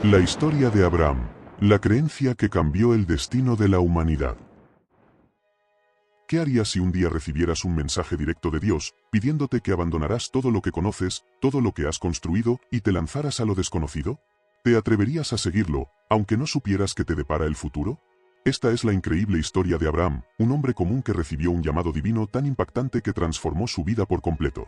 La historia de Abraham, la creencia que cambió el destino de la humanidad. ¿Qué harías si un día recibieras un mensaje directo de Dios, pidiéndote que abandonarás todo lo que conoces, todo lo que has construido, y te lanzaras a lo desconocido? ¿Te atreverías a seguirlo, aunque no supieras qué te depara el futuro? Esta es la increíble historia de Abraham, un hombre común que recibió un llamado divino tan impactante que transformó su vida por completo.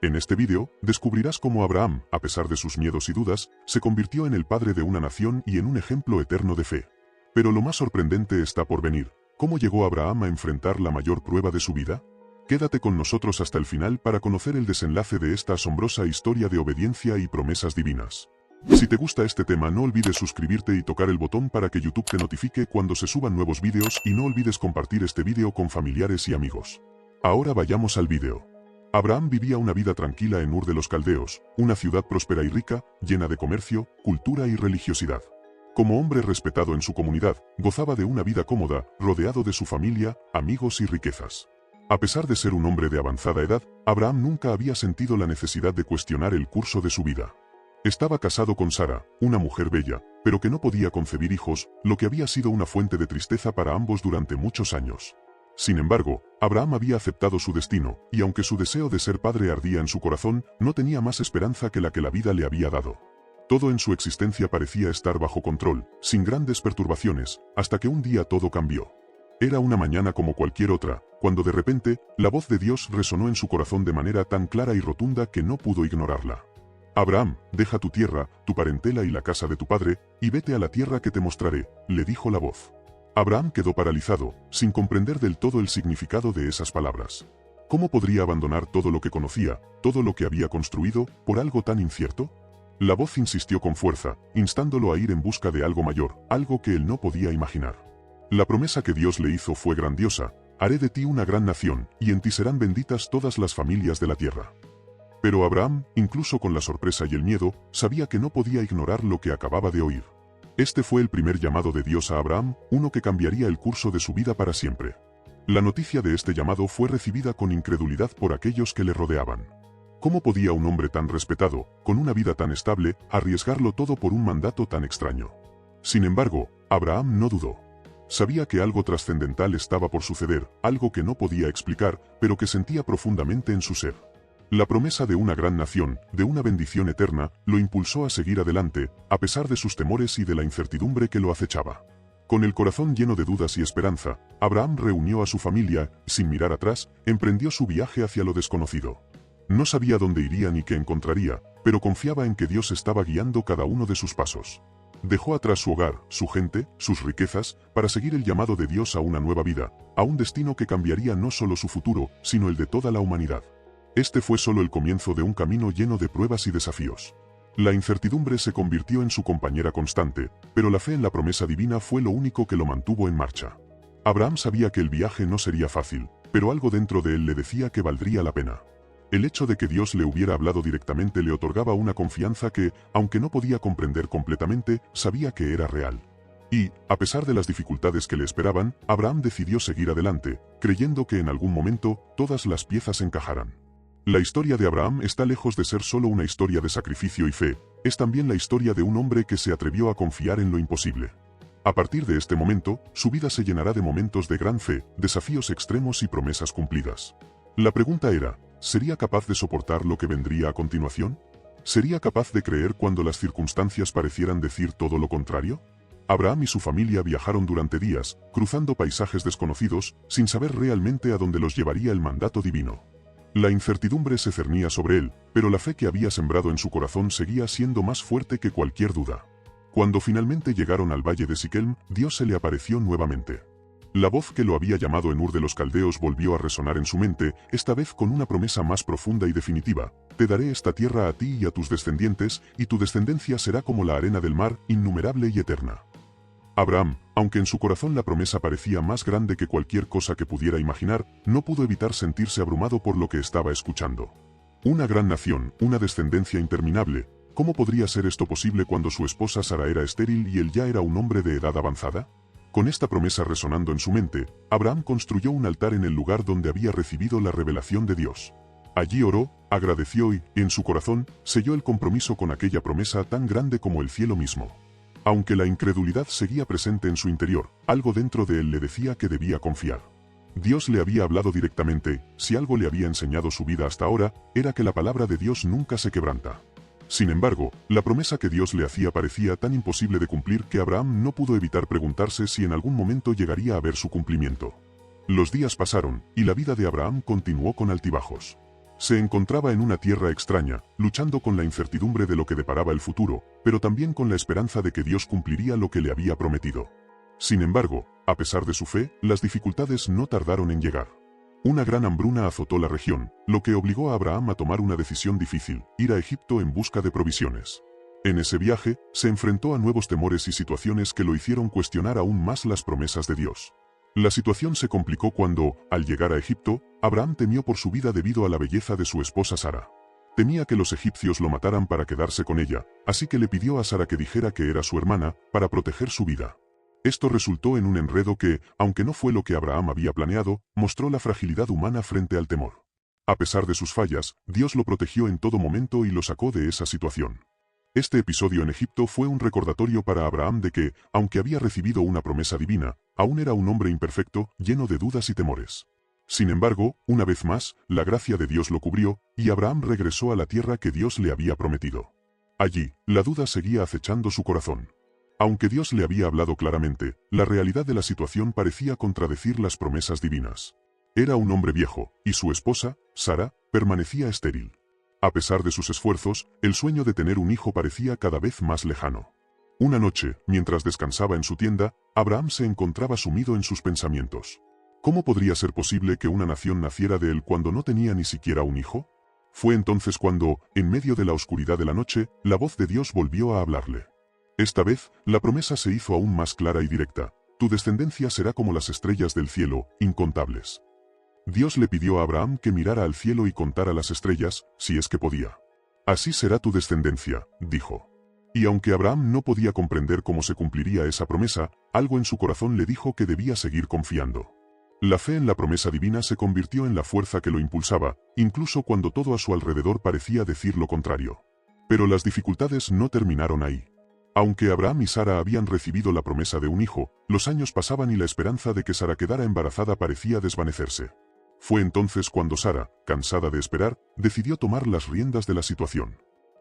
En este vídeo, descubrirás cómo Abraham, a pesar de sus miedos y dudas, se convirtió en el padre de una nación y en un ejemplo eterno de fe. Pero lo más sorprendente está por venir. ¿Cómo llegó Abraham a enfrentar la mayor prueba de su vida? Quédate con nosotros hasta el final para conocer el desenlace de esta asombrosa historia de obediencia y promesas divinas. Si te gusta este tema, no olvides suscribirte y tocar el botón para que YouTube te notifique cuando se suban nuevos vídeos, y no olvides compartir este vídeo con familiares y amigos. Ahora vayamos al vídeo. Abraham vivía una vida tranquila en Ur de los Caldeos, una ciudad próspera y rica, llena de comercio, cultura y religiosidad. Como hombre respetado en su comunidad, gozaba de una vida cómoda, rodeado de su familia, amigos y riquezas. A pesar de ser un hombre de avanzada edad, Abraham nunca había sentido la necesidad de cuestionar el curso de su vida. Estaba casado con Sara, una mujer bella, pero que no podía concebir hijos, lo que había sido una fuente de tristeza para ambos durante muchos años. Sin embargo, Abraham había aceptado su destino, y aunque su deseo de ser padre ardía en su corazón, no tenía más esperanza que la vida le había dado. Todo en su existencia parecía estar bajo control, sin grandes perturbaciones, hasta que un día todo cambió. Era una mañana como cualquier otra, cuando de repente, la voz de Dios resonó en su corazón de manera tan clara y rotunda que no pudo ignorarla. Abraham, deja tu tierra, tu parentela y la casa de tu padre, y vete a la tierra que te mostraré, le dijo la voz. Abraham quedó paralizado, sin comprender del todo el significado de esas palabras. ¿Cómo podría abandonar todo lo que conocía, todo lo que había construido, por algo tan incierto? La voz insistió con fuerza, instándolo a ir en busca de algo mayor, algo que él no podía imaginar. La promesa que Dios le hizo fue grandiosa: haré de ti una gran nación, y en ti serán benditas todas las familias de la tierra. Pero Abraham, incluso con la sorpresa y el miedo, sabía que no podía ignorar lo que acababa de oír. Este fue el primer llamado de Dios a Abraham, uno que cambiaría el curso de su vida para siempre. La noticia de este llamado fue recibida con incredulidad por aquellos que le rodeaban. ¿Cómo podía un hombre tan respetado, con una vida tan estable, arriesgarlo todo por un mandato tan extraño? Sin embargo, Abraham no dudó. Sabía que algo trascendental estaba por suceder, algo que no podía explicar, pero que sentía profundamente en su ser. La promesa de una gran nación, de una bendición eterna, lo impulsó a seguir adelante, a pesar de sus temores y de la incertidumbre que lo acechaba. Con el corazón lleno de dudas y esperanza, Abraham reunió a su familia, y sin mirar atrás, emprendió su viaje hacia lo desconocido. No sabía dónde iría ni qué encontraría, pero confiaba en que Dios estaba guiando cada uno de sus pasos. Dejó atrás su hogar, su gente, sus riquezas, para seguir el llamado de Dios a una nueva vida, a un destino que cambiaría no solo su futuro, sino el de toda la humanidad. Este fue solo el comienzo de un camino lleno de pruebas y desafíos. La incertidumbre se convirtió en su compañera constante, pero la fe en la promesa divina fue lo único que lo mantuvo en marcha. Abraham sabía que el viaje no sería fácil, pero algo dentro de él le decía que valdría la pena. El hecho de que Dios le hubiera hablado directamente le otorgaba una confianza que, aunque no podía comprender completamente, sabía que era real. Y, a pesar de las dificultades que le esperaban, Abraham decidió seguir adelante, creyendo que en algún momento, todas las piezas encajaran. La historia de Abraham está lejos de ser solo una historia de sacrificio y fe, es también la historia de un hombre que se atrevió a confiar en lo imposible. A partir de este momento, su vida se llenará de momentos de gran fe, desafíos extremos y promesas cumplidas. La pregunta era, ¿sería capaz de soportar lo que vendría a continuación? ¿Sería capaz de creer cuando las circunstancias parecieran decir todo lo contrario? Abraham y su familia viajaron durante días, cruzando paisajes desconocidos, sin saber realmente a dónde los llevaría el mandato divino. La incertidumbre se cernía sobre él, pero la fe que había sembrado en su corazón seguía siendo más fuerte que cualquier duda. Cuando finalmente llegaron al valle de Siquem, Dios se le apareció nuevamente. La voz que lo había llamado en Ur de los Caldeos volvió a resonar en su mente, esta vez con una promesa más profunda y definitiva: te daré esta tierra a ti y a tus descendientes, y tu descendencia será como la arena del mar, innumerable y eterna. Abraham, aunque en su corazón la promesa parecía más grande que cualquier cosa que pudiera imaginar, no pudo evitar sentirse abrumado por lo que estaba escuchando. Una gran nación, una descendencia interminable. ¿Cómo podría ser esto posible cuando su esposa Sara era estéril y él ya era un hombre de edad avanzada? Con esta promesa resonando en su mente, Abraham construyó un altar en el lugar donde había recibido la revelación de Dios. Allí oró, agradeció y, en su corazón, selló el compromiso con aquella promesa tan grande como el cielo mismo. Aunque la incredulidad seguía presente en su interior, algo dentro de él le decía que debía confiar. Dios le había hablado directamente, si algo le había enseñado su vida hasta ahora, era que la palabra de Dios nunca se quebranta. Sin embargo, la promesa que Dios le hacía parecía tan imposible de cumplir que Abraham no pudo evitar preguntarse si en algún momento llegaría a ver su cumplimiento. Los días pasaron, y la vida de Abraham continuó con altibajos. Se encontraba en una tierra extraña, luchando con la incertidumbre de lo que deparaba el futuro, pero también con la esperanza de que Dios cumpliría lo que le había prometido. Sin embargo, a pesar de su fe, las dificultades no tardaron en llegar. Una gran hambruna azotó la región, lo que obligó a Abraham a tomar una decisión difícil: ir a Egipto en busca de provisiones. En ese viaje, se enfrentó a nuevos temores y situaciones que lo hicieron cuestionar aún más las promesas de Dios. La situación se complicó cuando, al llegar a Egipto, Abraham temió por su vida debido a la belleza de su esposa Sara. Temía que los egipcios lo mataran para quedarse con ella, así que le pidió a Sara que dijera que era su hermana, para proteger su vida. Esto resultó en un enredo que, aunque no fue lo que Abraham había planeado, mostró la fragilidad humana frente al temor. A pesar de sus fallas, Dios lo protegió en todo momento y lo sacó de esa situación. Este episodio en Egipto fue un recordatorio para Abraham de que, aunque había recibido una promesa divina, aún era un hombre imperfecto, lleno de dudas y temores. Sin embargo, una vez más, la gracia de Dios lo cubrió, y Abraham regresó a la tierra que Dios le había prometido. Allí, la duda seguía acechando su corazón. Aunque Dios le había hablado claramente, la realidad de la situación parecía contradecir las promesas divinas. Era un hombre viejo, y su esposa, Sara, permanecía estéril. A pesar de sus esfuerzos, el sueño de tener un hijo parecía cada vez más lejano. Una noche, mientras descansaba en su tienda, Abraham se encontraba sumido en sus pensamientos. ¿Cómo podría ser posible que una nación naciera de él cuando no tenía ni siquiera un hijo? Fue entonces cuando, en medio de la oscuridad de la noche, la voz de Dios volvió a hablarle. Esta vez, la promesa se hizo aún más clara y directa: tu descendencia será como las estrellas del cielo, incontables. Dios le pidió a Abraham que mirara al cielo y contara las estrellas, si es que podía. Así será tu descendencia, dijo. Y aunque Abraham no podía comprender cómo se cumpliría esa promesa, algo en su corazón le dijo que debía seguir confiando. La fe en la promesa divina se convirtió en la fuerza que lo impulsaba, incluso cuando todo a su alrededor parecía decir lo contrario. Pero las dificultades no terminaron ahí. Aunque Abraham y Sara habían recibido la promesa de un hijo, los años pasaban y la esperanza de que Sara quedara embarazada parecía desvanecerse. Fue entonces cuando Sara, cansada de esperar, decidió tomar las riendas de la situación.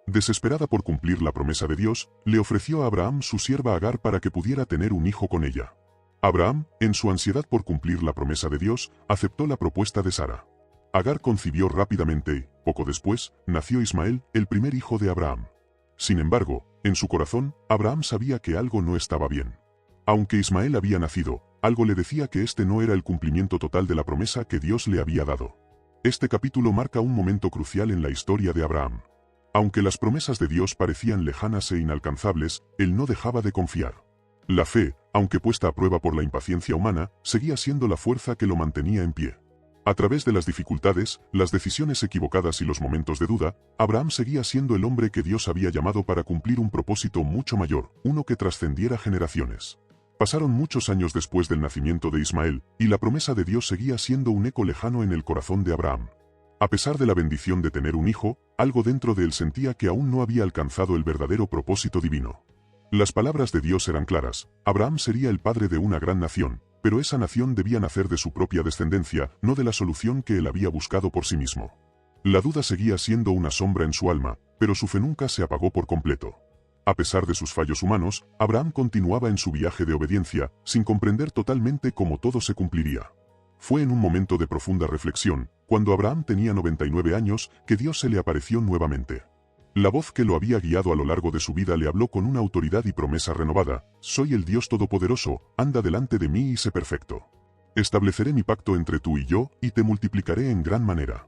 Desesperada por cumplir la promesa de Dios, le ofreció a Abraham su sierva Agar para que pudiera tener un hijo con ella. Abraham, en su ansiedad por cumplir la promesa de Dios, aceptó la propuesta de Sara. Agar concibió rápidamente y, poco después, nació Ismael, el primer hijo de Abraham. Sin embargo, en su corazón, Abraham sabía que algo no estaba bien. Aunque Ismael había nacido, algo le decía que este no era el cumplimiento total de la promesa que Dios le había dado. Este capítulo marca un momento crucial en la historia de Abraham. Aunque las promesas de Dios parecían lejanas e inalcanzables, él no dejaba de confiar. La fe, aunque puesta a prueba por la impaciencia humana, seguía siendo la fuerza que lo mantenía en pie. A través de las dificultades, las decisiones equivocadas y los momentos de duda, Abraham seguía siendo el hombre que Dios había llamado para cumplir un propósito mucho mayor, uno que trascendiera generaciones. Pasaron muchos años después del nacimiento de Ismael, y la promesa de Dios seguía siendo un eco lejano en el corazón de Abraham. A pesar de la bendición de tener un hijo, algo dentro de él sentía que aún no había alcanzado el verdadero propósito divino. Las palabras de Dios eran claras: Abraham sería el padre de una gran nación, pero esa nación debía nacer de su propia descendencia, no de la solución que él había buscado por sí mismo. La duda seguía siendo una sombra en su alma, pero su fe nunca se apagó por completo. A pesar de sus fallos humanos, Abraham continuaba en su viaje de obediencia, sin comprender totalmente cómo todo se cumpliría. Fue en un momento de profunda reflexión, cuando Abraham tenía 99 años, que Dios se le apareció nuevamente. La voz que lo había guiado a lo largo de su vida le habló con una autoridad y promesa renovada: soy el Dios Todopoderoso, anda delante de mí y sé perfecto. Estableceré mi pacto entre tú y yo, y te multiplicaré en gran manera.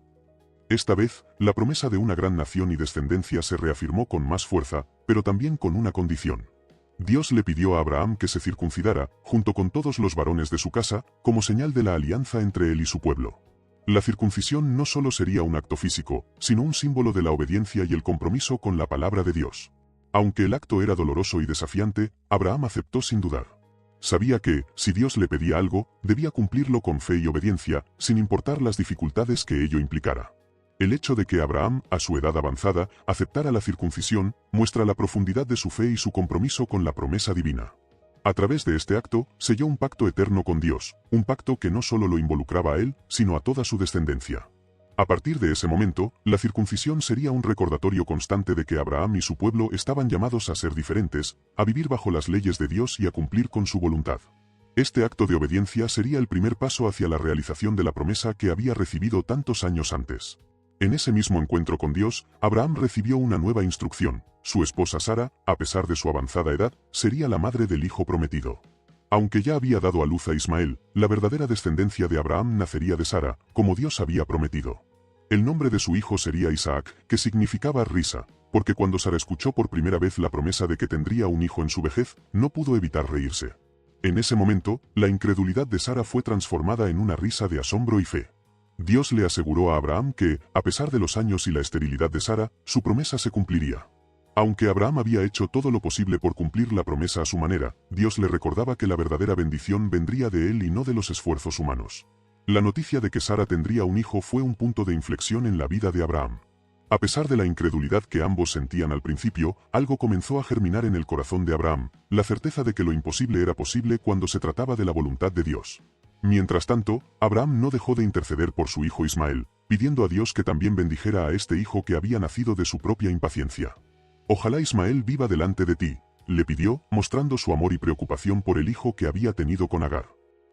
Esta vez, la promesa de una gran nación y descendencia se reafirmó con más fuerza, pero también con una condición. Dios le pidió a Abraham que se circuncidara, junto con todos los varones de su casa, como señal de la alianza entre él y su pueblo. La circuncisión no solo sería un acto físico, sino un símbolo de la obediencia y el compromiso con la palabra de Dios. Aunque el acto era doloroso y desafiante, Abraham aceptó sin dudar. Sabía que, si Dios le pedía algo, debía cumplirlo con fe y obediencia, sin importar las dificultades que ello implicara. El hecho de que Abraham, a su edad avanzada, aceptara la circuncisión, muestra la profundidad de su fe y su compromiso con la promesa divina. A través de este acto, selló un pacto eterno con Dios, un pacto que no solo lo involucraba a él, sino a toda su descendencia. A partir de ese momento, la circuncisión sería un recordatorio constante de que Abraham y su pueblo estaban llamados a ser diferentes, a vivir bajo las leyes de Dios y a cumplir con su voluntad. Este acto de obediencia sería el primer paso hacia la realización de la promesa que había recibido tantos años antes. En ese mismo encuentro con Dios, Abraham recibió una nueva instrucción. Su esposa Sara, a pesar de su avanzada edad, sería la madre del hijo prometido. Aunque ya había dado a luz a Ismael, la verdadera descendencia de Abraham nacería de Sara, como Dios había prometido. El nombre de su hijo sería Isaac, que significaba risa, porque cuando Sara escuchó por primera vez la promesa de que tendría un hijo en su vejez, no pudo evitar reírse. En ese momento, la incredulidad de Sara fue transformada en una risa de asombro y fe. Dios le aseguró a Abraham que, a pesar de los años y la esterilidad de Sara, su promesa se cumpliría. Aunque Abraham había hecho todo lo posible por cumplir la promesa a su manera, Dios le recordaba que la verdadera bendición vendría de él y no de los esfuerzos humanos. La noticia de que Sara tendría un hijo fue un punto de inflexión en la vida de Abraham. A pesar de la incredulidad que ambos sentían al principio, algo comenzó a germinar en el corazón de Abraham, la certeza de que lo imposible era posible cuando se trataba de la voluntad de Dios. Mientras tanto, Abraham no dejó de interceder por su hijo Ismael, pidiendo a Dios que también bendijera a este hijo que había nacido de su propia impaciencia. Ojalá Ismael viva delante de ti, le pidió, mostrando su amor y preocupación por el hijo que había tenido con Agar.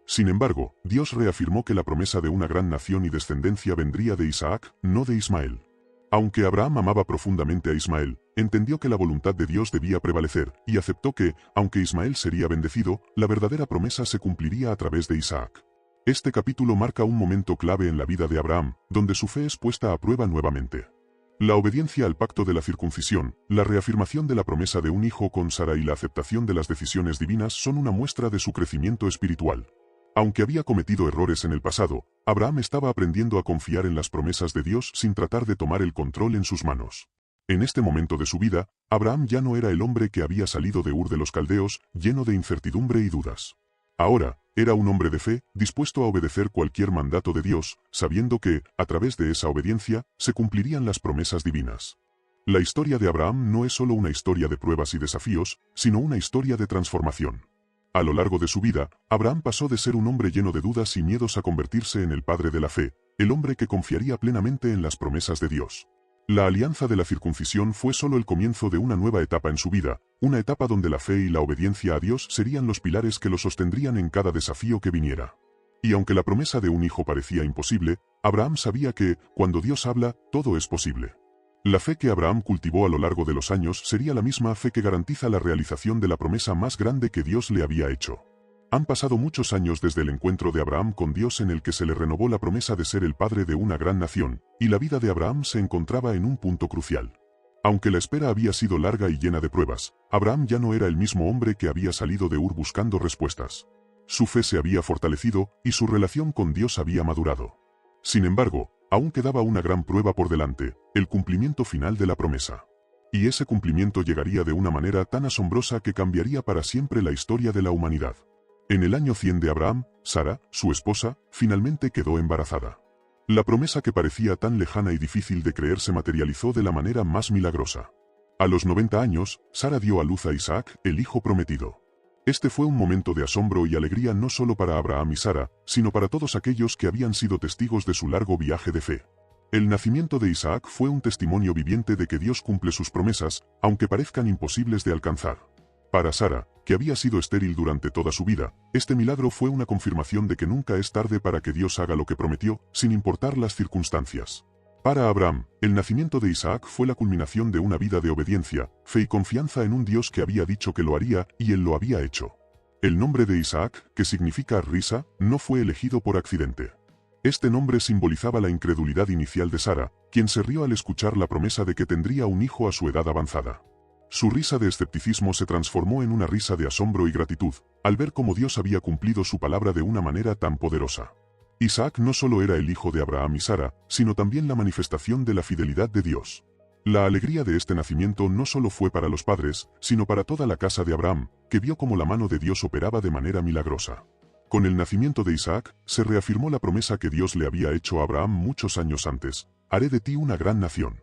Sin embargo, Dios reafirmó que la promesa de una gran nación y descendencia vendría de Isaac, no de Ismael. Aunque Abraham amaba profundamente a Ismael, entendió que la voluntad de Dios debía prevalecer, y aceptó que, aunque Ismael sería bendecido, la verdadera promesa se cumpliría a través de Isaac. Este capítulo marca un momento clave en la vida de Abraham, donde su fe es puesta a prueba nuevamente. La obediencia al pacto de la circuncisión, la reafirmación de la promesa de un hijo con Sara y la aceptación de las decisiones divinas son una muestra de su crecimiento espiritual. Aunque había cometido errores en el pasado, Abraham estaba aprendiendo a confiar en las promesas de Dios sin tratar de tomar el control en sus manos. En este momento de su vida, Abraham ya no era el hombre que había salido de Ur de los Caldeos, lleno de incertidumbre y dudas. Ahora, era un hombre de fe, dispuesto a obedecer cualquier mandato de Dios, sabiendo que, a través de esa obediencia, se cumplirían las promesas divinas. La historia de Abraham no es solo una historia de pruebas y desafíos, sino una historia de transformación. A lo largo de su vida, Abraham pasó de ser un hombre lleno de dudas y miedos a convertirse en el padre de la fe, el hombre que confiaría plenamente en las promesas de Dios. La alianza de la circuncisión fue solo el comienzo de una nueva etapa en su vida, una etapa donde la fe y la obediencia a Dios serían los pilares que lo sostendrían en cada desafío que viniera. Y aunque la promesa de un hijo parecía imposible, Abraham sabía que, cuando Dios habla, todo es posible. La fe que Abraham cultivó a lo largo de los años sería la misma fe que garantiza la realización de la promesa más grande que Dios le había hecho. Han pasado muchos años desde el encuentro de Abraham con Dios en el que se le renovó la promesa de ser el padre de una gran nación, y la vida de Abraham se encontraba en un punto crucial. Aunque la espera había sido larga y llena de pruebas, Abraham ya no era el mismo hombre que había salido de Ur buscando respuestas. Su fe se había fortalecido, y su relación con Dios había madurado. Sin embargo, aún quedaba una gran prueba por delante, el cumplimiento final de la promesa. Y ese cumplimiento llegaría de una manera tan asombrosa que cambiaría para siempre la historia de la humanidad. En el año 100 de Abraham, Sara, su esposa, finalmente quedó embarazada. La promesa que parecía tan lejana y difícil de creer se materializó de la manera más milagrosa. A los 90 años, Sara dio a luz a Isaac, el hijo prometido. Este fue un momento de asombro y alegría no solo para Abraham y Sara, sino para todos aquellos que habían sido testigos de su largo viaje de fe. El nacimiento de Isaac fue un testimonio viviente de que Dios cumple sus promesas, aunque parezcan imposibles de alcanzar. Para Sara, que había sido estéril durante toda su vida, este milagro fue una confirmación de que nunca es tarde para que Dios haga lo que prometió, sin importar las circunstancias. Para Abraham, el nacimiento de Isaac fue la culminación de una vida de obediencia, fe y confianza en un Dios que había dicho que lo haría, y él lo había hecho. El nombre de Isaac, que significa risa, no fue elegido por accidente. Este nombre simbolizaba la incredulidad inicial de Sara, quien se rió al escuchar la promesa de que tendría un hijo a su edad avanzada. Su risa de escepticismo se transformó en una risa de asombro y gratitud, al ver cómo Dios había cumplido su palabra de una manera tan poderosa. Isaac no solo era el hijo de Abraham y Sara, sino también la manifestación de la fidelidad de Dios. La alegría de este nacimiento no solo fue para los padres, sino para toda la casa de Abraham, que vio cómo la mano de Dios operaba de manera milagrosa. Con el nacimiento de Isaac, se reafirmó la promesa que Dios le había hecho a Abraham muchos años antes: haré de ti una gran nación.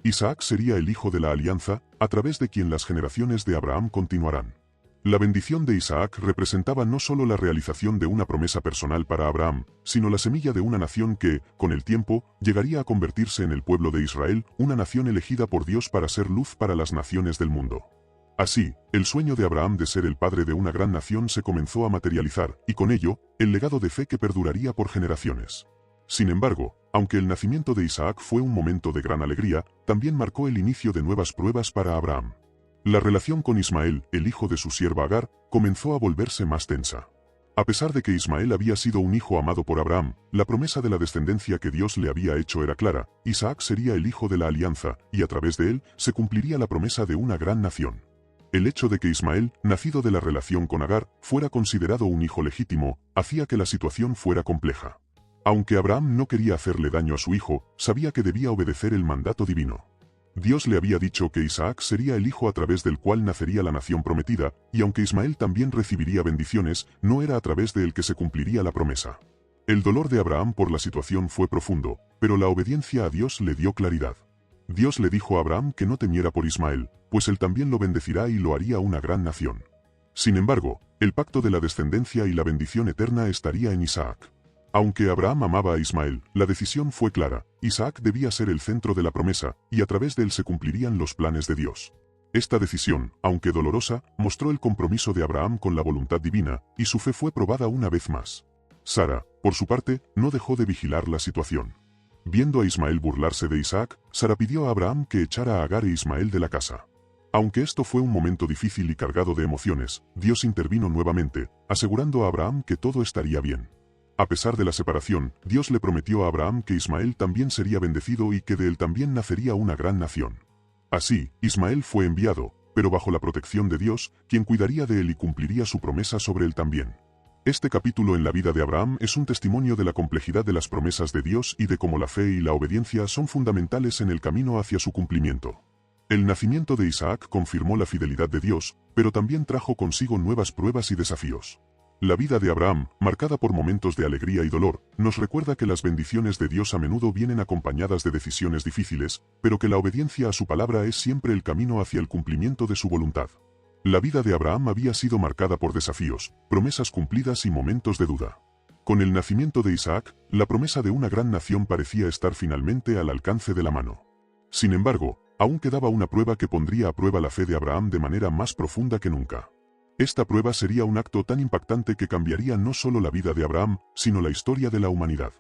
Isaac sería el hijo de la alianza, a través de quien las generaciones de Abraham continuarán. La bendición de Isaac representaba no solo la realización de una promesa personal para Abraham, sino la semilla de una nación que, con el tiempo, llegaría a convertirse en el pueblo de Israel, una nación elegida por Dios para ser luz para las naciones del mundo. Así, el sueño de Abraham de ser el padre de una gran nación se comenzó a materializar, y con ello, el legado de fe que perduraría por generaciones. Sin embargo, aunque el nacimiento de Isaac fue un momento de gran alegría, también marcó el inicio de nuevas pruebas para Abraham. La relación con Ismael, el hijo de su sierva Agar, comenzó a volverse más tensa. A pesar de que Ismael había sido un hijo amado por Abraham, la promesa de la descendencia que Dios le había hecho era clara: Isaac sería el hijo de la alianza, y a través de él, se cumpliría la promesa de una gran nación. El hecho de que Ismael, nacido de la relación con Agar, fuera considerado un hijo legítimo, hacía que la situación fuera compleja. Aunque Abraham no quería hacerle daño a su hijo, sabía que debía obedecer el mandato divino. Dios le había dicho que Isaac sería el hijo a través del cual nacería la nación prometida, y aunque Ismael también recibiría bendiciones, no era a través de él que se cumpliría la promesa. El dolor de Abraham por la situación fue profundo, pero la obediencia a Dios le dio claridad. Dios le dijo a Abraham que no temiera por Ismael, pues él también lo bendecirá y lo haría una gran nación. Sin embargo, el pacto de la descendencia y la bendición eterna estaría en Isaac. Aunque Abraham amaba a Ismael, la decisión fue clara: Isaac debía ser el centro de la promesa, y a través de él se cumplirían los planes de Dios. Esta decisión, aunque dolorosa, mostró el compromiso de Abraham con la voluntad divina, y su fe fue probada una vez más. Sara, por su parte, no dejó de vigilar la situación. Viendo a Ismael burlarse de Isaac, Sara pidió a Abraham que echara a Agar e Ismael de la casa. Aunque esto fue un momento difícil y cargado de emociones, Dios intervino nuevamente, asegurando a Abraham que todo estaría bien. A pesar de la separación, Dios le prometió a Abraham que Ismael también sería bendecido y que de él también nacería una gran nación. Así, Ismael fue enviado, pero bajo la protección de Dios, quien cuidaría de él y cumpliría su promesa sobre él también. Este capítulo en la vida de Abraham es un testimonio de la complejidad de las promesas de Dios y de cómo la fe y la obediencia son fundamentales en el camino hacia su cumplimiento. El nacimiento de Isaac confirmó la fidelidad de Dios, pero también trajo consigo nuevas pruebas y desafíos. La vida de Abraham, marcada por momentos de alegría y dolor, nos recuerda que las bendiciones de Dios a menudo vienen acompañadas de decisiones difíciles, pero que la obediencia a su palabra es siempre el camino hacia el cumplimiento de su voluntad. La vida de Abraham había sido marcada por desafíos, promesas cumplidas y momentos de duda. Con el nacimiento de Isaac, la promesa de una gran nación parecía estar finalmente al alcance de la mano. Sin embargo, aún quedaba una prueba que pondría a prueba la fe de Abraham de manera más profunda que nunca. Esta prueba sería un acto tan impactante que cambiaría no solo la vida de Abraham, sino la historia de la humanidad.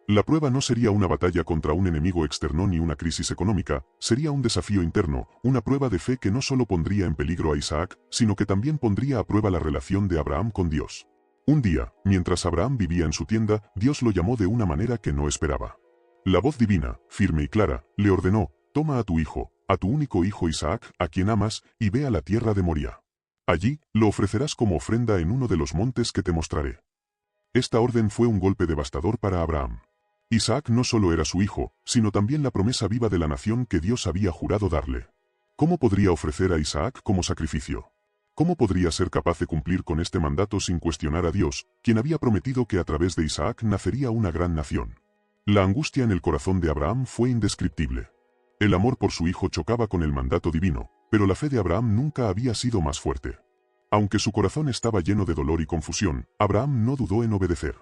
La prueba no sería una batalla contra un enemigo externo ni una crisis económica, sería un desafío interno, una prueba de fe que no solo pondría en peligro a Isaac, sino que también pondría a prueba la relación de Abraham con Dios. Un día, mientras Abraham vivía en su tienda, Dios lo llamó de una manera que no esperaba. La voz divina, firme y clara, le ordenó: toma a tu hijo, a tu único hijo Isaac, a quien amas, y ve a la tierra de Moría. Allí, lo ofrecerás como ofrenda en uno de los montes que te mostraré. Esta orden fue un golpe devastador para Abraham. Isaac no solo era su hijo, sino también la promesa viva de la nación que Dios había jurado darle. ¿Cómo podría ofrecer a Isaac como sacrificio? ¿Cómo podría ser capaz de cumplir con este mandato sin cuestionar a Dios, quien había prometido que a través de Isaac nacería una gran nación? La angustia en el corazón de Abraham fue indescriptible. El amor por su hijo chocaba con el mandato divino, pero la fe de Abraham nunca había sido más fuerte. Aunque su corazón estaba lleno de dolor y confusión, Abraham no dudó en obedecer.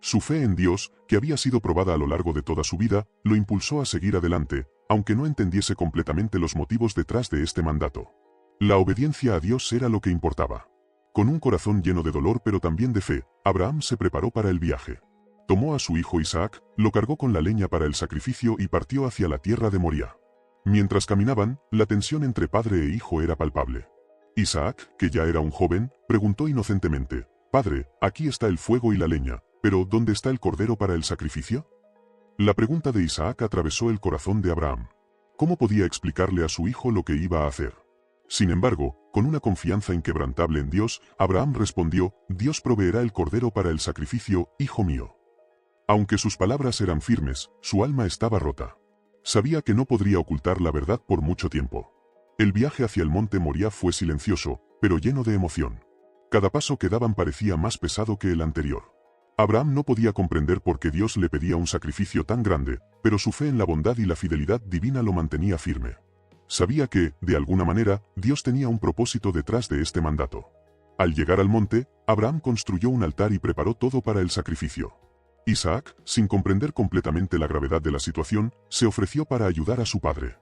Su fe en Dios, que había sido probada a lo largo de toda su vida, lo impulsó a seguir adelante, aunque no entendiese completamente los motivos detrás de este mandato. La obediencia a Dios era lo que importaba. Con un corazón lleno de dolor pero también de fe, Abraham se preparó para el viaje. Tomó a su hijo Isaac, lo cargó con la leña para el sacrificio y partió hacia la tierra de Moría. Mientras caminaban, la tensión entre padre e hijo era palpable. Isaac, que ya era un joven, preguntó inocentemente: «Padre, aquí está el fuego y la leña, pero ¿dónde está el cordero para el sacrificio?». La pregunta de Isaac atravesó el corazón de Abraham. ¿Cómo podía explicarle a su hijo lo que iba a hacer? Sin embargo, con una confianza inquebrantable en Dios, Abraham respondió: «Dios proveerá el cordero para el sacrificio, hijo mío». Aunque sus palabras eran firmes, su alma estaba rota. Sabía que no podría ocultar la verdad por mucho tiempo. El viaje hacia el monte Moría fue silencioso, pero lleno de emoción. Cada paso que daban parecía más pesado que el anterior. Abraham no podía comprender por qué Dios le pedía un sacrificio tan grande, pero su fe en la bondad y la fidelidad divina lo mantenía firme. Sabía que, de alguna manera, Dios tenía un propósito detrás de este mandato. Al llegar al monte, Abraham construyó un altar y preparó todo para el sacrificio. Isaac, sin comprender completamente la gravedad de la situación, se ofreció para ayudar a su padre.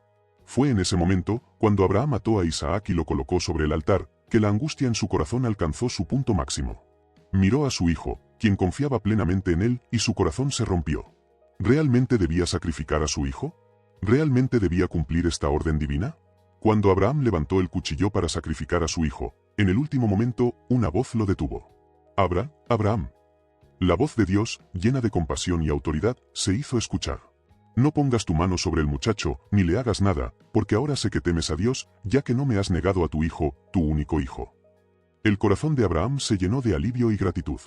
Fue en ese momento, cuando Abraham ató a Isaac y lo colocó sobre el altar, que la angustia en su corazón alcanzó su punto máximo. Miró a su hijo, quien confiaba plenamente en él, y su corazón se rompió. ¿Realmente debía sacrificar a su hijo? ¿Realmente debía cumplir esta orden divina? Cuando Abraham levantó el cuchillo para sacrificar a su hijo, en el último momento, una voz lo detuvo. Abraham. La voz de Dios, llena de compasión y autoridad, se hizo escuchar. No pongas tu mano sobre el muchacho, ni le hagas nada, porque ahora sé que temes a Dios, ya que no me has negado a tu hijo, tu único hijo. El corazón de Abraham se llenó de alivio y gratitud.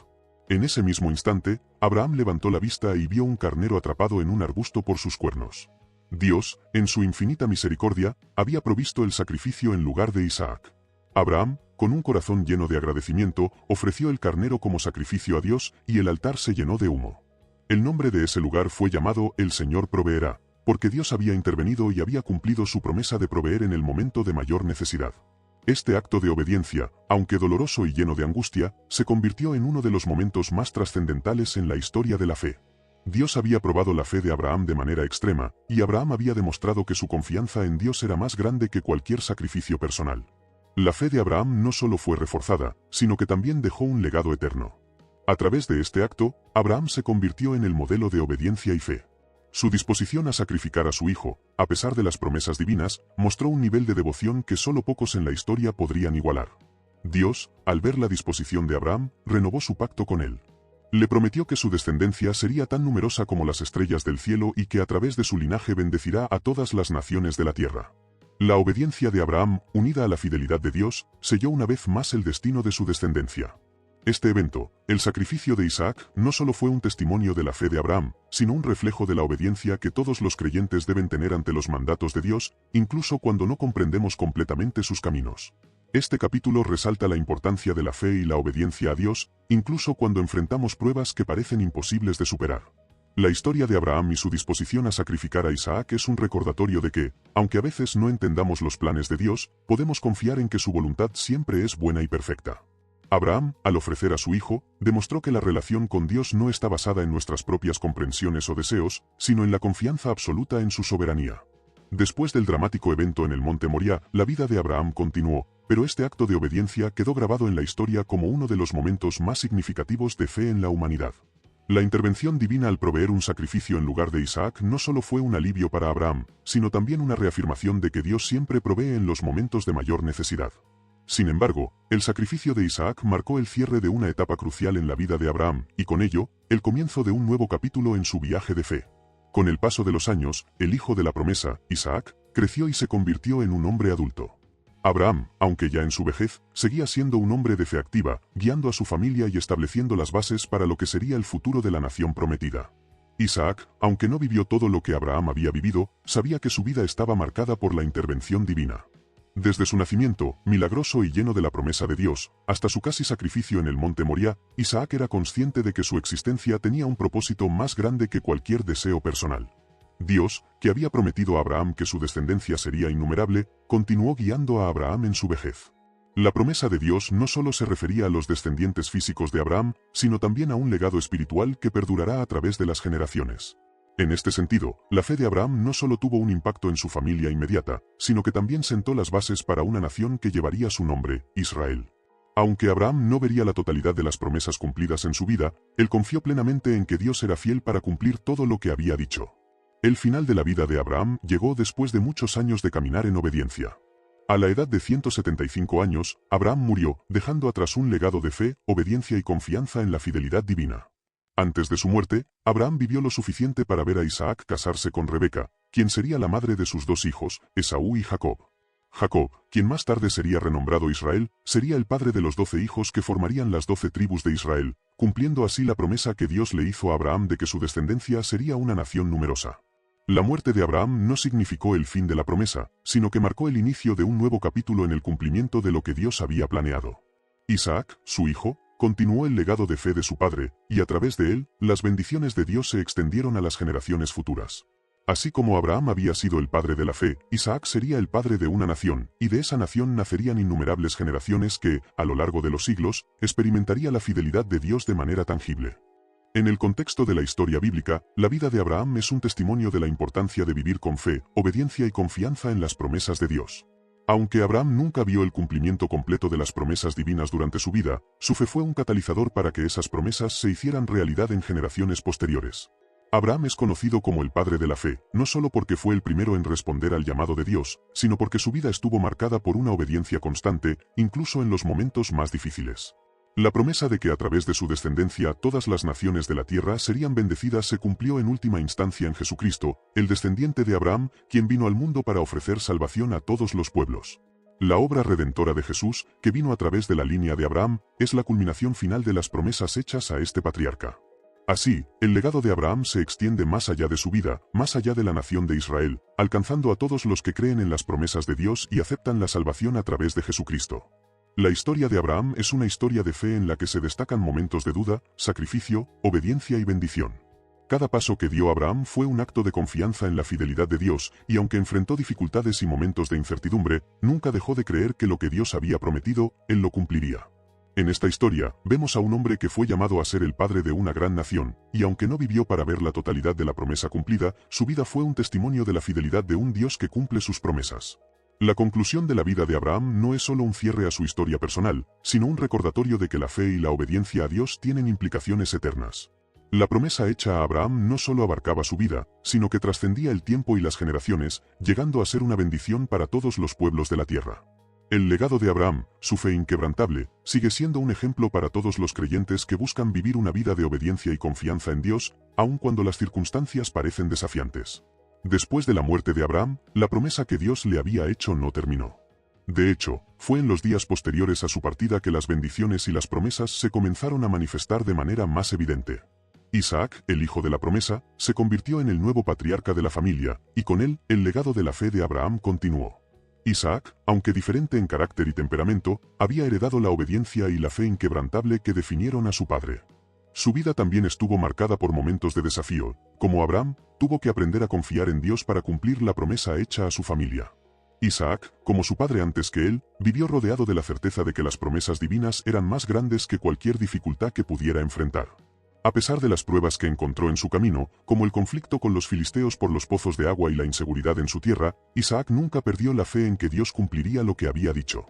En ese mismo instante, Abraham levantó la vista y vio un carnero atrapado en un arbusto por sus cuernos. Dios, en su infinita misericordia, había provisto el sacrificio en lugar de Isaac. Abraham, con un corazón lleno de agradecimiento, ofreció el carnero como sacrificio a Dios y el altar se llenó de humo. El nombre de ese lugar fue llamado El Señor Proveerá, porque Dios había intervenido y había cumplido su promesa de proveer en el momento de mayor necesidad. Este acto de obediencia, aunque doloroso y lleno de angustia, se convirtió en uno de los momentos más trascendentales en la historia de la fe. Dios había probado la fe de Abraham de manera extrema, y Abraham había demostrado que su confianza en Dios era más grande que cualquier sacrificio personal. La fe de Abraham no solo fue reforzada, sino que también dejó un legado eterno. A través de este acto, Abraham se convirtió en el modelo de obediencia y fe. Su disposición a sacrificar a su hijo, a pesar de las promesas divinas, mostró un nivel de devoción que solo pocos en la historia podrían igualar. Dios, al ver la disposición de Abraham, renovó su pacto con él. Le prometió que su descendencia sería tan numerosa como las estrellas del cielo y que a través de su linaje bendecirá a todas las naciones de la tierra. La obediencia de Abraham, unida a la fidelidad de Dios, selló una vez más el destino de su descendencia. Este evento, el sacrificio de Isaac, no solo fue un testimonio de la fe de Abraham, sino un reflejo de la obediencia que todos los creyentes deben tener ante los mandatos de Dios, incluso cuando no comprendemos completamente sus caminos. Este capítulo resalta la importancia de la fe y la obediencia a Dios, incluso cuando enfrentamos pruebas que parecen imposibles de superar. La historia de Abraham y su disposición a sacrificar a Isaac es un recordatorio de que, aunque a veces no entendamos los planes de Dios, podemos confiar en que su voluntad siempre es buena y perfecta. Abraham, al ofrecer a su hijo, demostró que la relación con Dios no está basada en nuestras propias comprensiones o deseos, sino en la confianza absoluta en su soberanía. Después del dramático evento en el monte Moriah, la vida de Abraham continuó, pero este acto de obediencia quedó grabado en la historia como uno de los momentos más significativos de fe en la humanidad. La intervención divina al proveer un sacrificio en lugar de Isaac no solo fue un alivio para Abraham, sino también una reafirmación de que Dios siempre provee en los momentos de mayor necesidad. Sin embargo, el sacrificio de Isaac marcó el cierre de una etapa crucial en la vida de Abraham, y con ello, el comienzo de un nuevo capítulo en su viaje de fe. Con el paso de los años, el hijo de la promesa, Isaac, creció y se convirtió en un hombre adulto. Abraham, aunque ya en su vejez, seguía siendo un hombre de fe activa, guiando a su familia y estableciendo las bases para lo que sería el futuro de la nación prometida. Isaac, aunque no vivió todo lo que Abraham había vivido, sabía que su vida estaba marcada por la intervención divina. Desde su nacimiento, milagroso y lleno de la promesa de Dios, hasta su casi sacrificio en el monte Moriah, Isaac era consciente de que su existencia tenía un propósito más grande que cualquier deseo personal. Dios, que había prometido a Abraham que su descendencia sería innumerable, continuó guiando a Abraham en su vejez. La promesa de Dios no solo se refería a los descendientes físicos de Abraham, sino también a un legado espiritual que perdurará a través de las generaciones. En este sentido, la fe de Abraham no solo tuvo un impacto en su familia inmediata, sino que también sentó las bases para una nación que llevaría su nombre, Israel. Aunque Abraham no vería la totalidad de las promesas cumplidas en su vida, él confió plenamente en que Dios era fiel para cumplir todo lo que había dicho. El final de la vida de Abraham llegó después de muchos años de caminar en obediencia. A la edad de 175 años, Abraham murió, dejando atrás un legado de fe, obediencia y confianza en la fidelidad divina. Antes de su muerte, Abraham vivió lo suficiente para ver a Isaac casarse con Rebeca, quien sería la madre de sus dos hijos, Esaú y Jacob. Jacob, quien más tarde sería renombrado Israel, sería el padre de los 12 hijos que formarían las 12 tribus de Israel, cumpliendo así la promesa que Dios le hizo a Abraham de que su descendencia sería una nación numerosa. La muerte de Abraham no significó el fin de la promesa, sino que marcó el inicio de un nuevo capítulo en el cumplimiento de lo que Dios había planeado. Isaac, su hijo, continuó el legado de fe de su padre, y a través de él, las bendiciones de Dios se extendieron a las generaciones futuras. Así como Abraham había sido el padre de la fe, Isaac sería el padre de una nación, y de esa nación nacerían innumerables generaciones que, a lo largo de los siglos, experimentaría la fidelidad de Dios de manera tangible. En el contexto de la historia bíblica, la vida de Abraham es un testimonio de la importancia de vivir con fe, obediencia y confianza en las promesas de Dios. Aunque Abraham nunca vio el cumplimiento completo de las promesas divinas durante su vida, su fe fue un catalizador para que esas promesas se hicieran realidad en generaciones posteriores. Abraham es conocido como el padre de la fe, no solo porque fue el primero en responder al llamado de Dios, sino porque su vida estuvo marcada por una obediencia constante, incluso en los momentos más difíciles. La promesa de que a través de su descendencia todas las naciones de la tierra serían bendecidas se cumplió en última instancia en Jesucristo, el descendiente de Abraham, quien vino al mundo para ofrecer salvación a todos los pueblos. La obra redentora de Jesús, que vino a través de la línea de Abraham, es la culminación final de las promesas hechas a este patriarca. Así, el legado de Abraham se extiende más allá de su vida, más allá de la nación de Israel, alcanzando a todos los que creen en las promesas de Dios y aceptan la salvación a través de Jesucristo. La historia de Abraham es una historia de fe en la que se destacan momentos de duda, sacrificio, obediencia y bendición. Cada paso que dio Abraham fue un acto de confianza en la fidelidad de Dios, y aunque enfrentó dificultades y momentos de incertidumbre, nunca dejó de creer que lo que Dios había prometido, Él lo cumpliría. En esta historia, vemos a un hombre que fue llamado a ser el padre de una gran nación, y aunque no vivió para ver la totalidad de la promesa cumplida, su vida fue un testimonio de la fidelidad de un Dios que cumple sus promesas. La conclusión de la vida de Abraham no es solo un cierre a su historia personal, sino un recordatorio de que la fe y la obediencia a Dios tienen implicaciones eternas. La promesa hecha a Abraham no solo abarcaba su vida, sino que trascendía el tiempo y las generaciones, llegando a ser una bendición para todos los pueblos de la tierra. El legado de Abraham, su fe inquebrantable, sigue siendo un ejemplo para todos los creyentes que buscan vivir una vida de obediencia y confianza en Dios, aun cuando las circunstancias parecen desafiantes. Después de la muerte de Abraham, la promesa que Dios le había hecho no terminó. De hecho, fue en los días posteriores a su partida que las bendiciones y las promesas se comenzaron a manifestar de manera más evidente. Isaac, el hijo de la promesa, se convirtió en el nuevo patriarca de la familia, y con él, el legado de la fe de Abraham continuó. Isaac, aunque diferente en carácter y temperamento, había heredado la obediencia y la fe inquebrantable que definieron a su padre. Su vida también estuvo marcada por momentos de desafío. Como Abraham, tuvo que aprender a confiar en Dios para cumplir la promesa hecha a su familia. Isaac, como su padre antes que él, vivió rodeado de la certeza de que las promesas divinas eran más grandes que cualquier dificultad que pudiera enfrentar. A pesar de las pruebas que encontró en su camino, como el conflicto con los filisteos por los pozos de agua y la inseguridad en su tierra, Isaac nunca perdió la fe en que Dios cumpliría lo que había dicho.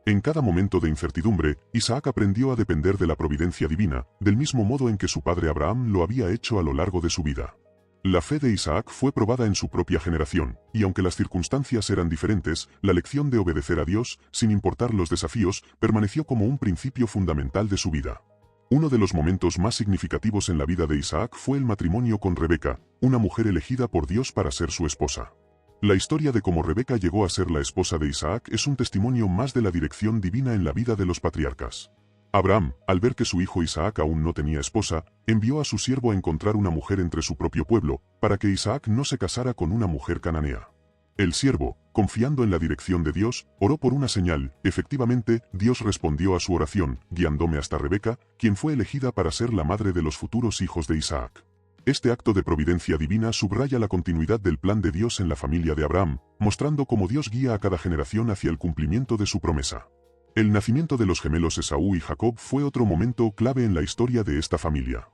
En cada momento de incertidumbre, Isaac aprendió a depender de la providencia divina, del mismo modo en que su padre Abraham lo había hecho a lo largo de su vida. La fe de Isaac fue probada en su propia generación, y aunque las circunstancias eran diferentes, la lección de obedecer a Dios, sin importar los desafíos, permaneció como un principio fundamental de su vida. Uno de los momentos más significativos en la vida de Isaac fue el matrimonio con Rebeca, una mujer elegida por Dios para ser su esposa. La historia de cómo Rebeca llegó a ser la esposa de Isaac es un testimonio más de la dirección divina en la vida de los patriarcas. Abraham, al ver que su hijo Isaac aún no tenía esposa, envió a su siervo a encontrar una mujer entre su propio pueblo, para que Isaac no se casara con una mujer cananea. El siervo, confiando en la dirección de Dios, oró por una señal. Efectivamente, Dios respondió a su oración, guiándome hasta Rebeca, quien fue elegida para ser la madre de los futuros hijos de Isaac. Este acto de providencia divina subraya la continuidad del plan de Dios en la familia de Abraham, mostrando cómo Dios guía a cada generación hacia el cumplimiento de su promesa. El nacimiento de los gemelos Esaú y Jacob fue otro momento clave en la historia de esta familia.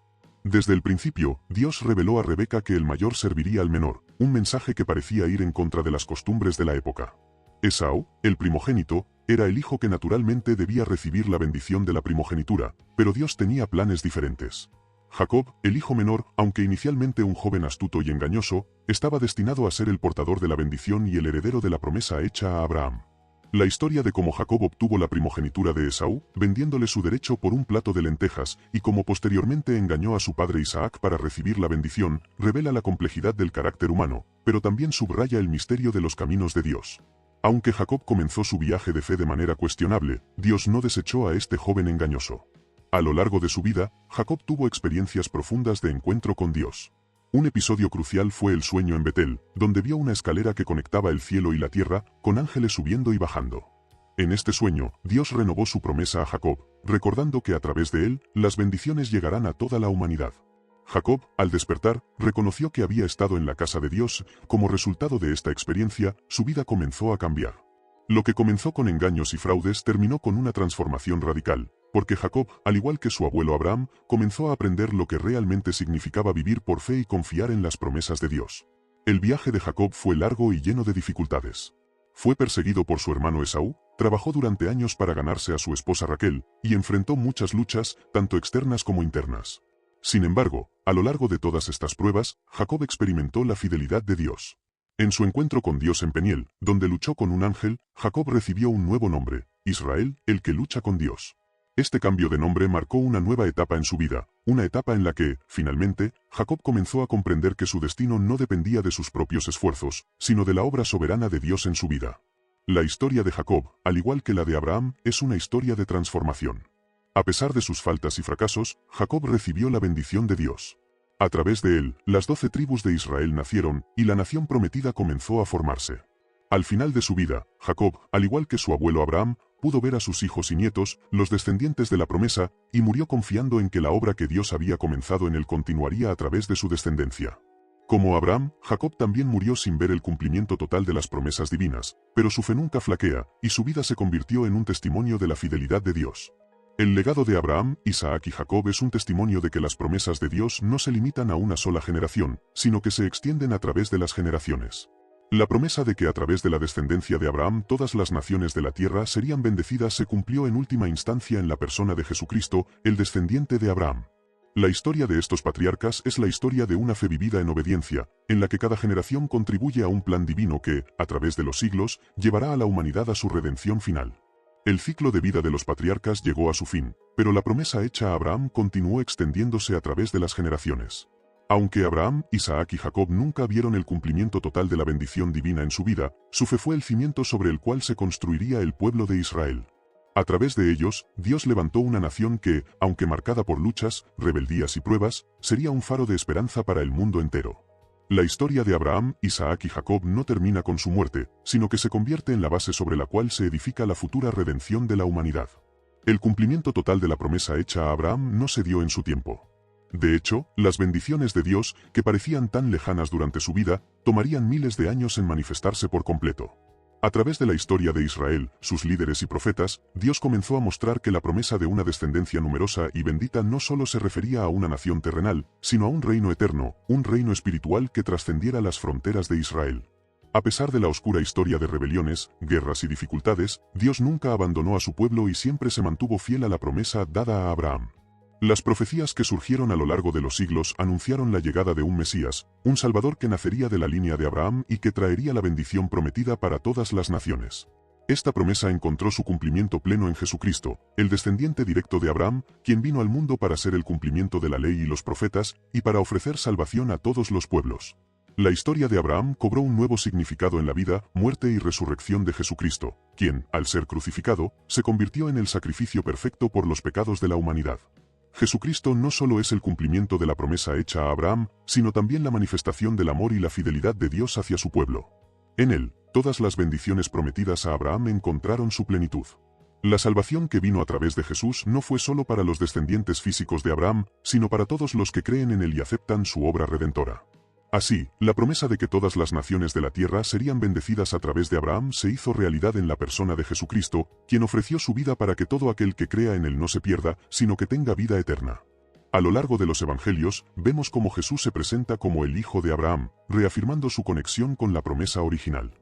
Desde el principio, Dios reveló a Rebeca que el mayor serviría al menor, un mensaje que parecía ir en contra de las costumbres de la época. Esaú, el primogénito, era el hijo que naturalmente debía recibir la bendición de la primogenitura, pero Dios tenía planes diferentes. Jacob, el hijo menor, aunque inicialmente un joven astuto y engañoso, estaba destinado a ser el portador de la bendición y el heredero de la promesa hecha a Abraham. La historia de cómo Jacob obtuvo la primogenitura de Esaú, vendiéndole su derecho por un plato de lentejas, y cómo posteriormente engañó a su padre Isaac para recibir la bendición, revela la complejidad del carácter humano, pero también subraya el misterio de los caminos de Dios. Aunque Jacob comenzó su viaje de fe de manera cuestionable, Dios no desechó a este joven engañoso. A lo largo de su vida, Jacob tuvo experiencias profundas de encuentro con Dios. Un episodio crucial fue el sueño en Betel, donde vio una escalera que conectaba el cielo y la tierra, con ángeles subiendo y bajando. En este sueño, Dios renovó su promesa a Jacob, recordando que a través de él, las bendiciones llegarán a toda la humanidad. Jacob, al despertar, reconoció que había estado en la casa de Dios. Como resultado de esta experiencia, su vida comenzó a cambiar. Lo que comenzó con engaños y fraudes terminó con una transformación radical, porque Jacob, al igual que su abuelo Abraham, comenzó a aprender lo que realmente significaba vivir por fe y confiar en las promesas de Dios. El viaje de Jacob fue largo y lleno de dificultades. Fue perseguido por su hermano Esaú, trabajó durante años para ganarse a su esposa Raquel, y enfrentó muchas luchas, tanto externas como internas. Sin embargo, a lo largo de todas estas pruebas, Jacob experimentó la fidelidad de Dios. En su encuentro con Dios en Peniel, donde luchó con un ángel, Jacob recibió un nuevo nombre, Israel, el que lucha con Dios. Este cambio de nombre marcó una nueva etapa en su vida, una etapa en la que, finalmente, Jacob comenzó a comprender que su destino no dependía de sus propios esfuerzos, sino de la obra soberana de Dios en su vida. La historia de Jacob, al igual que la de Abraham, es una historia de transformación. A pesar de sus faltas y fracasos, Jacob recibió la bendición de Dios. A través de él, las 12 tribus de Israel nacieron, y la nación prometida comenzó a formarse. Al final de su vida, Jacob, al igual que su abuelo Abraham, pudo ver a sus hijos y nietos, los descendientes de la promesa, y murió confiando en que la obra que Dios había comenzado en él continuaría a través de su descendencia. Como Abraham, Jacob también murió sin ver el cumplimiento total de las promesas divinas, pero su fe nunca flaquea, y su vida se convirtió en un testimonio de la fidelidad de Dios. El legado de Abraham, Isaac y Jacob es un testimonio de que las promesas de Dios no se limitan a una sola generación, sino que se extienden a través de las generaciones. La promesa de que a través de la descendencia de Abraham todas las naciones de la tierra serían bendecidas se cumplió en última instancia en la persona de Jesucristo, el descendiente de Abraham. La historia de estos patriarcas es la historia de una fe vivida en obediencia, en la que cada generación contribuye a un plan divino que, a través de los siglos, llevará a la humanidad a su redención final. El ciclo de vida de los patriarcas llegó a su fin, pero la promesa hecha a Abraham continuó extendiéndose a través de las generaciones. Aunque Abraham, Isaac y Jacob nunca vieron el cumplimiento total de la bendición divina en su vida, su fe fue el cimiento sobre el cual se construiría el pueblo de Israel. A través de ellos, Dios levantó una nación que, aunque marcada por luchas, rebeldías y pruebas, sería un faro de esperanza para el mundo entero. La historia de Abraham, Isaac y Jacob no termina con su muerte, sino que se convierte en la base sobre la cual se edifica la futura redención de la humanidad. El cumplimiento total de la promesa hecha a Abraham no se dio en su tiempo. De hecho, las bendiciones de Dios, que parecían tan lejanas durante su vida, tomarían miles de años en manifestarse por completo. A través de la historia de Israel, sus líderes y profetas, Dios comenzó a mostrar que la promesa de una descendencia numerosa y bendita no solo se refería a una nación terrenal, sino a un reino eterno, un reino espiritual que trascendiera las fronteras de Israel. A pesar de la oscura historia de rebeliones, guerras y dificultades, Dios nunca abandonó a su pueblo y siempre se mantuvo fiel a la promesa dada a Abraham. Las profecías que surgieron a lo largo de los siglos anunciaron la llegada de un Mesías, un Salvador que nacería de la línea de Abraham y que traería la bendición prometida para todas las naciones. Esta promesa encontró su cumplimiento pleno en Jesucristo, el descendiente directo de Abraham, quien vino al mundo para hacer el cumplimiento de la ley y los profetas, y para ofrecer salvación a todos los pueblos. La historia de Abraham cobró un nuevo significado en la vida, muerte y resurrección de Jesucristo, quien, al ser crucificado, se convirtió en el sacrificio perfecto por los pecados de la humanidad. Jesucristo no solo es el cumplimiento de la promesa hecha a Abraham, sino también la manifestación del amor y la fidelidad de Dios hacia su pueblo. En él, todas las bendiciones prometidas a Abraham encontraron su plenitud. La salvación que vino a través de Jesús no fue solo para los descendientes físicos de Abraham, sino para todos los que creen en él y aceptan su obra redentora. Así, la promesa de que todas las naciones de la tierra serían bendecidas a través de Abraham se hizo realidad en la persona de Jesucristo, quien ofreció su vida para que todo aquel que crea en él no se pierda, sino que tenga vida eterna. A lo largo de los evangelios, vemos cómo Jesús se presenta como el Hijo de Abraham, reafirmando su conexión con la promesa original.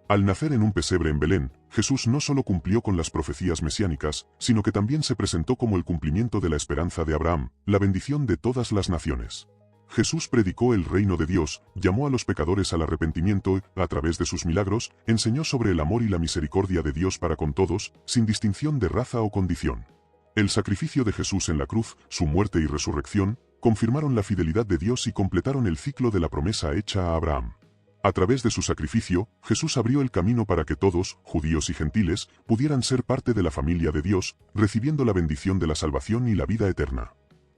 Al nacer en un pesebre en Belén, Jesús no solo cumplió con las profecías mesiánicas, sino que también se presentó como el cumplimiento de la esperanza de Abraham, la bendición de todas las naciones. Jesús predicó el reino de Dios, llamó a los pecadores al arrepentimiento, a través de sus milagros, enseñó sobre el amor y la misericordia de Dios para con todos, sin distinción de raza o condición. El sacrificio de Jesús en la cruz, su muerte y resurrección, confirmaron la fidelidad de Dios y completaron el ciclo de la promesa hecha a Abraham. A través de su sacrificio, Jesús abrió el camino para que todos, judíos y gentiles, pudieran ser parte de la familia de Dios, recibiendo la bendición de la salvación y la vida eterna.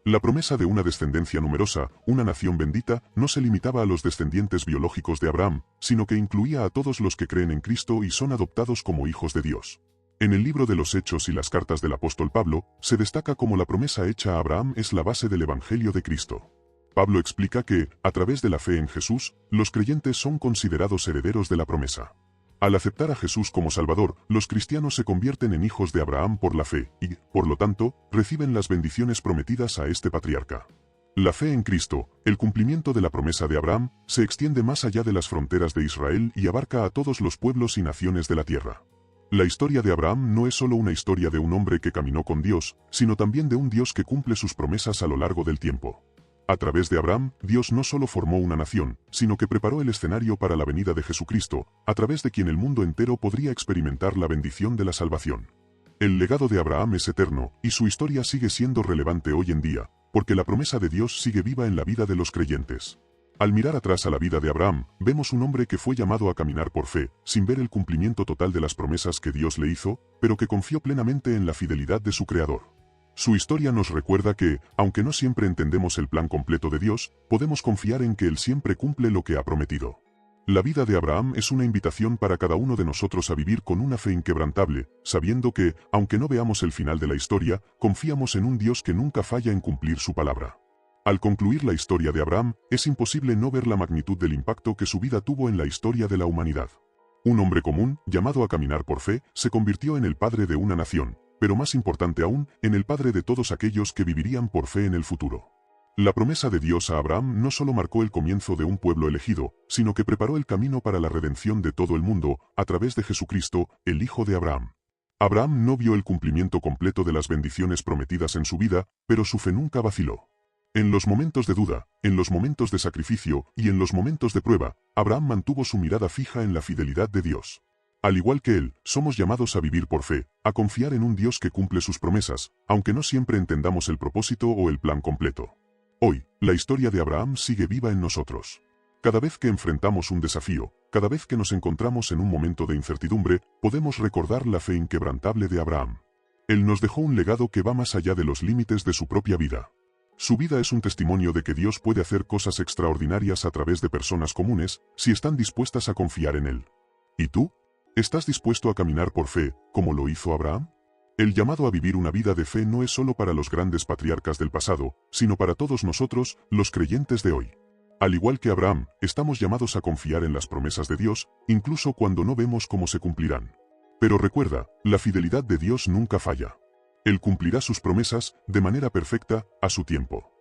La promesa de una descendencia numerosa, una nación bendita, no se limitaba a los descendientes biológicos de Abraham, sino que incluía a todos los que creen en Cristo y son adoptados como hijos de Dios. En el libro de los Hechos y las cartas del apóstol Pablo, se destaca cómo la promesa hecha a Abraham es la base del Evangelio de Cristo. Pablo explica que, a través de la fe en Jesús, los creyentes son considerados herederos de la promesa. Al aceptar a Jesús como Salvador, los cristianos se convierten en hijos de Abraham por la fe y, por lo tanto, reciben las bendiciones prometidas a este patriarca. La fe en Cristo, el cumplimiento de la promesa de Abraham, se extiende más allá de las fronteras de Israel y abarca a todos los pueblos y naciones de la tierra. La historia de Abraham no es solo una historia de un hombre que caminó con Dios, sino también de un Dios que cumple sus promesas a lo largo del tiempo. A través de Abraham, Dios no solo formó una nación, sino que preparó el escenario para la venida de Jesucristo, a través de quien el mundo entero podría experimentar la bendición de la salvación. El legado de Abraham es eterno, y su historia sigue siendo relevante hoy en día, porque la promesa de Dios sigue viva en la vida de los creyentes. Al mirar atrás a la vida de Abraham, vemos un hombre que fue llamado a caminar por fe, sin ver el cumplimiento total de las promesas que Dios le hizo, pero que confió plenamente en la fidelidad de su Creador. Su historia nos recuerda que, aunque no siempre entendemos el plan completo de Dios, podemos confiar en que Él siempre cumple lo que ha prometido. La vida de Abraham es una invitación para cada uno de nosotros a vivir con una fe inquebrantable, sabiendo que, aunque no veamos el final de la historia, confiamos en un Dios que nunca falla en cumplir su palabra. Al concluir la historia de Abraham, es imposible no ver la magnitud del impacto que su vida tuvo en la historia de la humanidad. Un hombre común, llamado a caminar por fe, se convirtió en el padre de una nación, pero más importante aún, en el padre de todos aquellos que vivirían por fe en el futuro. La promesa de Dios a Abraham no solo marcó el comienzo de un pueblo elegido, sino que preparó el camino para la redención de todo el mundo, a través de Jesucristo, el Hijo de Abraham. Abraham no vio el cumplimiento completo de las bendiciones prometidas en su vida, pero su fe nunca vaciló. En los momentos de duda, en los momentos de sacrificio y en los momentos de prueba, Abraham mantuvo su mirada fija en la fidelidad de Dios. Al igual que él, somos llamados a vivir por fe, a confiar en un Dios que cumple sus promesas, aunque no siempre entendamos el propósito o el plan completo. Hoy, la historia de Abraham sigue viva en nosotros. Cada vez que enfrentamos un desafío, cada vez que nos encontramos en un momento de incertidumbre, podemos recordar la fe inquebrantable de Abraham. Él nos dejó un legado que va más allá de los límites de su propia vida. Su vida es un testimonio de que Dios puede hacer cosas extraordinarias a través de personas comunes, si están dispuestas a confiar en Él. ¿Y tú? ¿Estás dispuesto a caminar por fe, como lo hizo Abraham? El llamado a vivir una vida de fe no es solo para los grandes patriarcas del pasado, sino para todos nosotros, los creyentes de hoy. Al igual que Abraham, estamos llamados a confiar en las promesas de Dios, incluso cuando no vemos cómo se cumplirán. Pero recuerda, la fidelidad de Dios nunca falla. Él cumplirá sus promesas, de manera perfecta, a su tiempo.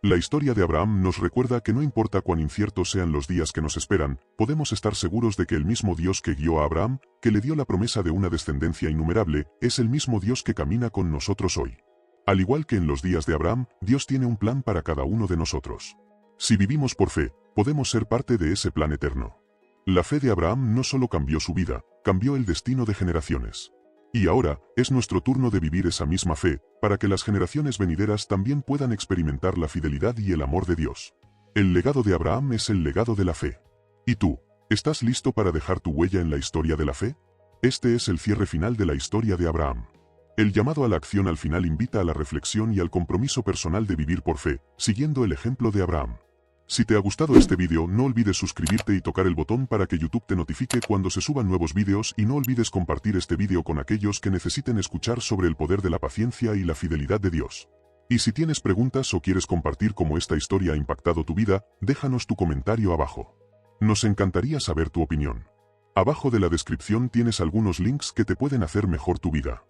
La historia de Abraham nos recuerda que no importa cuán inciertos sean los días que nos esperan, podemos estar seguros de que el mismo Dios que guió a Abraham, que le dio la promesa de una descendencia innumerable, es el mismo Dios que camina con nosotros hoy. Al igual que en los días de Abraham, Dios tiene un plan para cada uno de nosotros. Si vivimos por fe, podemos ser parte de ese plan eterno. La fe de Abraham no solo cambió su vida, cambió el destino de generaciones. Y ahora, es nuestro turno de vivir esa misma fe, para que las generaciones venideras también puedan experimentar la fidelidad y el amor de Dios. El legado de Abraham es el legado de la fe. ¿Y tú? ¿Estás listo para dejar tu huella en la historia de la fe? Este es el cierre final de la historia de Abraham. El llamado a la acción al final invita a la reflexión y al compromiso personal de vivir por fe, siguiendo el ejemplo de Abraham. Si te ha gustado este vídeo, no olvides suscribirte y tocar el botón para que YouTube te notifique cuando se suban nuevos vídeos y no olvides compartir este vídeo con aquellos que necesiten escuchar sobre el poder de la paciencia y la fidelidad de Dios. Y si tienes preguntas o quieres compartir cómo esta historia ha impactado tu vida, déjanos tu comentario abajo. Nos encantaría saber tu opinión. Abajo de la descripción tienes algunos links que te pueden hacer mejor tu vida.